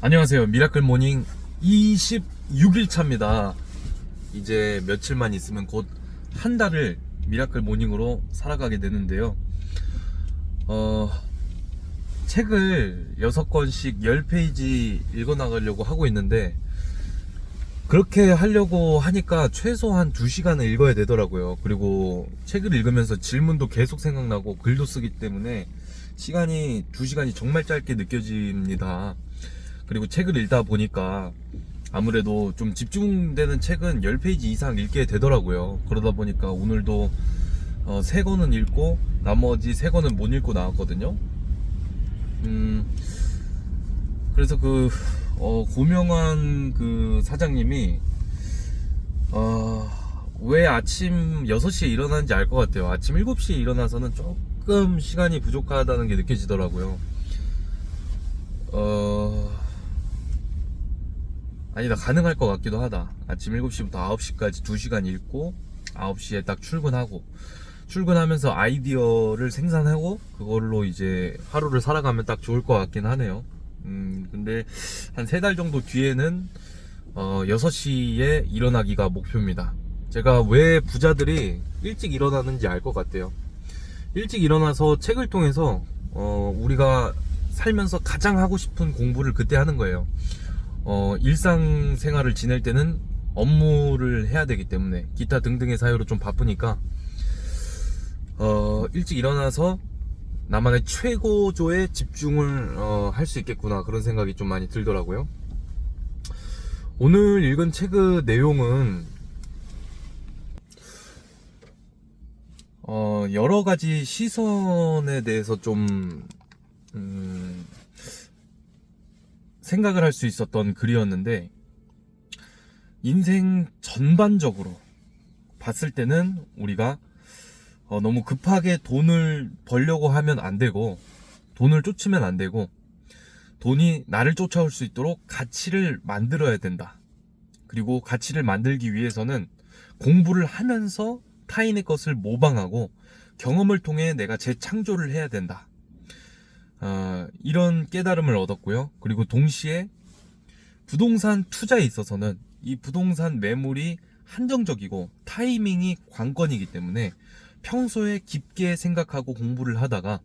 안녕하세요. 미라클 모닝 26일 차입니다. 이제 며칠만 있으면 곧 한 달을 미라클 모닝으로 살아가게 되는데요. 책을 6권씩 10페이지 읽어나가려고 하고 있는데, 그렇게 하려고 하니까 최소한 2시간은 읽어야 되더라고요. 그리고 책을 읽으면서 질문도 계속 생각나고 글도 쓰기 때문에 시간이 2시간이 정말 짧게 느껴집니다. 그리고 책을 읽다 보니까 아무래도 좀 집중되는 책은 10페이지 이상 읽게 되더라고요. 그러다 보니까 오늘도 3권은 읽고 나머지 3권은 못 읽고 나왔거든요. 그래서 고명환 그 사장님이 왜 아침 6시에 일어나는지 알 것 같아요. 아침 7시에 일어나서는 조금 시간이 부족하다는 게 느껴지더라고요. 아니다, 가능할 것 같기도 하다. 아침 7시부터 9시까지 2시간 읽고 9시에 딱 출근하면서 아이디어를 생산하고 그걸로 이제 하루를 살아가면 딱 좋을 것 같긴 하네요. 근데 한 3달 정도 뒤에는 6시에 일어나기가 목표입니다. 제가 왜 부자들이 일찍 일어나는지 알 것 같아요. 일찍 일어나서 책을 통해서 우리가 살면서 가장 하고 싶은 공부를 그때 하는 거예요. 일상생활을 지낼 때는 업무를 해야 되기 때문에 기타 등등의 사유로 좀 바쁘니까 일찍 일어나서 나만의 최고조의 집중을 할 수 있겠구나, 그런 생각이 좀 많이 들더라고요. 오늘 읽은 책의 내용은 여러 가지 시선에 대해서 좀 생각을 할 수 있었던 글이었는데, 인생 전반적으로 봤을 때는 우리가 너무 급하게 돈을 벌려고 하면 안 되고, 돈을 쫓으면 안 되고, 돈이 나를 쫓아올 수 있도록 가치를 만들어야 된다. 그리고 가치를 만들기 위해서는 공부를 하면서 타인의 것을 모방하고 경험을 통해 내가 재창조를 해야 된다. 이런 깨달음을 얻었고요. 그리고 동시에 부동산 투자에 있어서는 이 부동산 매물이 한정적이고 타이밍이 관건이기 때문에 평소에 깊게 생각하고 공부를 하다가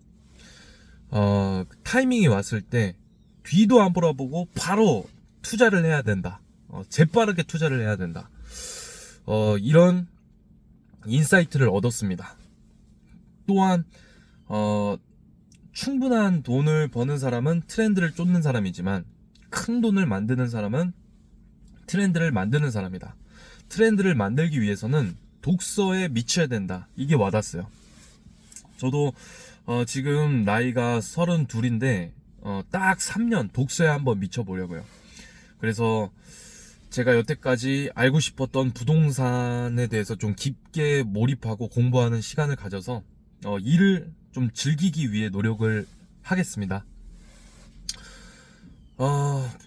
타이밍이 왔을 때 뒤도 안 돌아보고 바로 투자를 해야 된다. 재빠르게 투자를 해야 된다. 이런 인사이트를 얻었습니다. 또한 충분한 돈을 버는 사람은 트렌드를 쫓는 사람이지만, 큰 돈을 만드는 사람은 트렌드를 만드는 사람이다. 트렌드를 만들기 위해서는 독서에 미쳐야 된다. 이게 와닿았어요. 저도 지금 나이가 32인데 딱 3년 독서에 한번 미쳐보려고요. 그래서 제가 여태까지 알고 싶었던 부동산에 대해서 좀 깊게 몰입하고 공부하는 시간을 가져서 일을 좀 즐기기 위해 노력을 하겠습니다.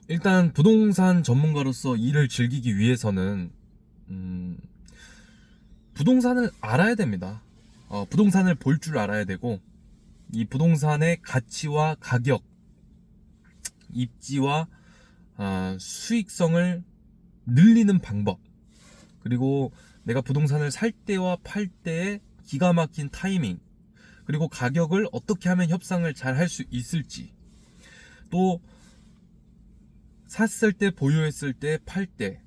일단 부동산 전문가로서 일을 즐기기 위해서는 부동산을 알아야 됩니다. 부동산을 볼 줄 알아야 되고, 이 부동산의 가치와 가격, 입지와 수익성을 늘리는 방법, 그리고 내가 부동산을 살 때와 팔 때의 기가 막힌 타이밍, 그리고 가격을 어떻게 하면 협상을 잘 할 수 있을지, 또 샀을 때, 보유했을 때, 팔 때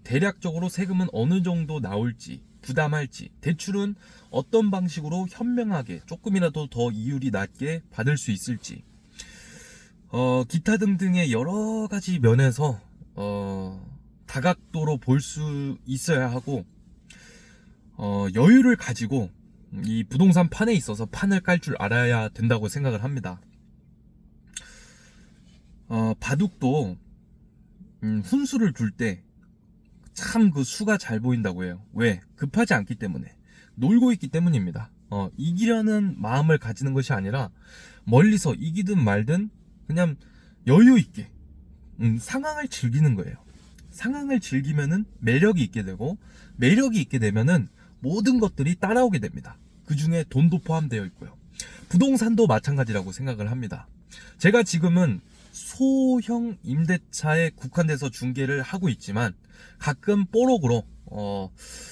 대략적으로 세금은 어느 정도 나올지, 부담할지, 대출은 어떤 방식으로 현명하게 조금이라도 더 이율이 낮게 받을 수 있을지, 기타 등등의 여러 가지 면에서 다각도로 볼 수 있어야 하고, 여유를 가지고 이 부동산 판에 있어서 판을 깔 줄 알아야 된다고 생각을 합니다. 바둑도 훈수를 둘 때 참 그 수가 잘 보인다고 해요. 왜? 급하지 않기 때문에, 놀고 있기 때문입니다. 이기려는 마음을 가지는 것이 아니라 멀리서 이기든 말든 그냥 여유 있게 상황을 즐기는 거예요. 상황을 즐기면은 매력이 있게 되고, 매력이 있게 되면은 모든 것들이 따라오게 됩니다. 그 중에 돈도 포함되어 있고요. 부동산도 마찬가지라고 생각을 합니다. 제가 지금은 소형 임대차에 국한돼서 중개를 하고 있지만 가끔 뽀록으로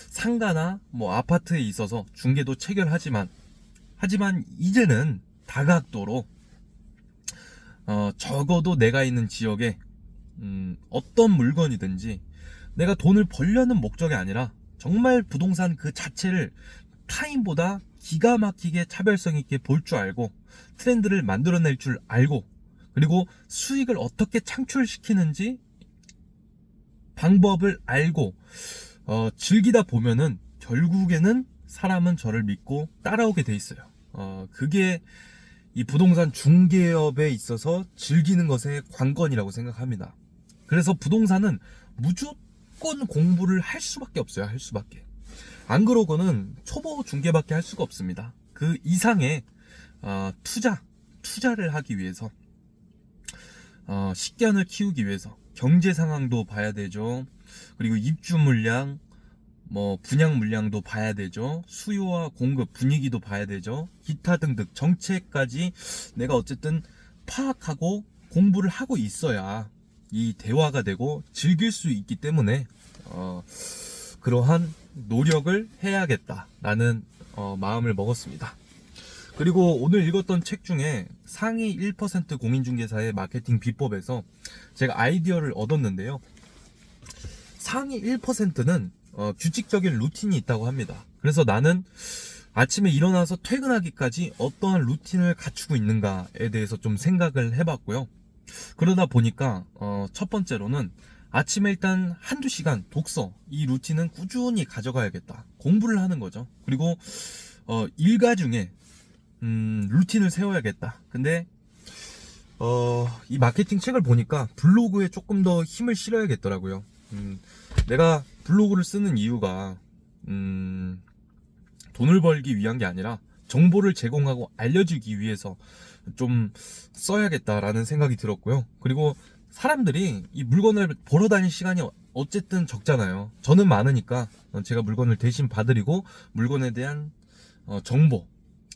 상가나 뭐 아파트에 있어서 중개도 체결하지만 이제는 다각도로 적어도 내가 있는 지역에 어떤 물건이든지 내가 돈을 벌려는 목적이 아니라 정말 부동산 그 자체를 타인보다 기가 막히게 차별성 있게 볼 줄 알고 트렌드를 만들어낼 줄 알고 그리고 수익을 어떻게 창출시키는지 방법을 알고 즐기다 보면은 결국에는 사람은 저를 믿고 따라오게 돼 있어요. 그게 이 부동산 중개업에 있어서 즐기는 것의 관건이라고 생각합니다. 그래서 부동산은 무조건 공부를 할 수밖에 없어요. 할 수밖에. 안 그러고는 초보 중개밖에 할 수가 없습니다. 그 이상의 투자를 하기 위해서 식견을 키우기 위해서 경제 상황도 봐야 되죠. 그리고 입주 물량, 뭐 분양 물량도 봐야 되죠. 수요와 공급 분위기도 봐야 되죠. 기타 등등 정책까지 내가 어쨌든 파악하고 공부를 하고 있어야 이 대화가 되고 즐길 수 있기 때문에 그러한 노력을 해야겠다라는 마음을 먹었습니다. 그리고 오늘 읽었던 책 중에 상위 1% 공인중개사의 마케팅 비법에서 제가 아이디어를 얻었는데요. 상위 1%는 규칙적인 루틴이 있다고 합니다. 그래서 나는 아침에 일어나서 퇴근하기까지 어떠한 루틴을 갖추고 있는가에 대해서 좀 생각을 해봤고요. 그러다 보니까 첫 번째로는 아침에 일단 한두 시간 독서, 이 루틴은 꾸준히 가져가야겠다. 공부를 하는 거죠. 그리고 일과 중에 루틴을 세워야겠다. 근데 이 마케팅 책을 보니까 블로그에 조금 더 힘을 실어야겠더라고요. 내가 블로그를 쓰는 이유가 돈을 벌기 위한 게 아니라 정보를 제공하고 알려주기 위해서 좀 써야겠다라는 생각이 들었고요. 그리고 사람들이 이 물건을 보러 다닐 시간이 어쨌든 적잖아요. 저는 많으니까 제가 물건을 대신 봐드리고 물건에 대한 정보,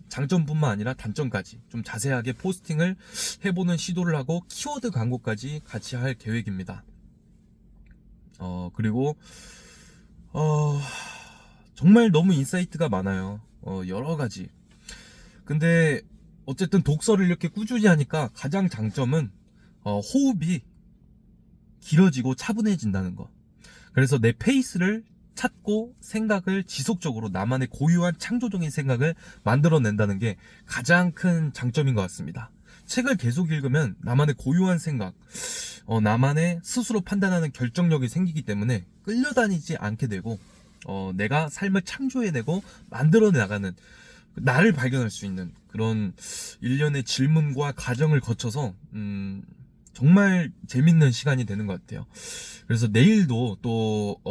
장점뿐만 아니라 단점까지 좀 자세하게 포스팅을 해보는 시도를 하고 키워드 광고까지 같이 할 계획입니다. 그리고 정말 너무 인사이트가 많아요. 여러 가지. 근데 어쨌든 독서를 이렇게 꾸준히 하니까 가장 장점은 호흡이 길어지고 차분해진다는 거. 그래서 내 페이스를 찾고 생각을 지속적으로 나만의 고유한 창조적인 생각을 만들어낸다는 게 가장 큰 장점인 것 같습니다. 책을 계속 읽으면 나만의 고유한 생각, 나만의 스스로 판단하는 결정력이 생기기 때문에 끌려다니지 않게 되고 내가 삶을 창조해내고 만들어 나가는 나를 발견할 수 있는 그런 일련의 질문과 과정을 거쳐서 정말 재밌는 시간이 되는 것 같아요. 그래서 내일도 또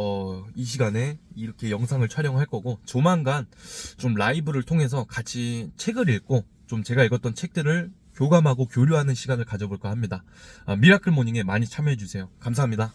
이 시간에 이렇게 영상을 촬영할 거고 조만간 좀 라이브를 통해서 같이 책을 읽고 좀 제가 읽었던 책들을 교감하고 교류하는 시간을 가져볼까 합니다. 미라클 모닝에 많이 참여해주세요. 감사합니다.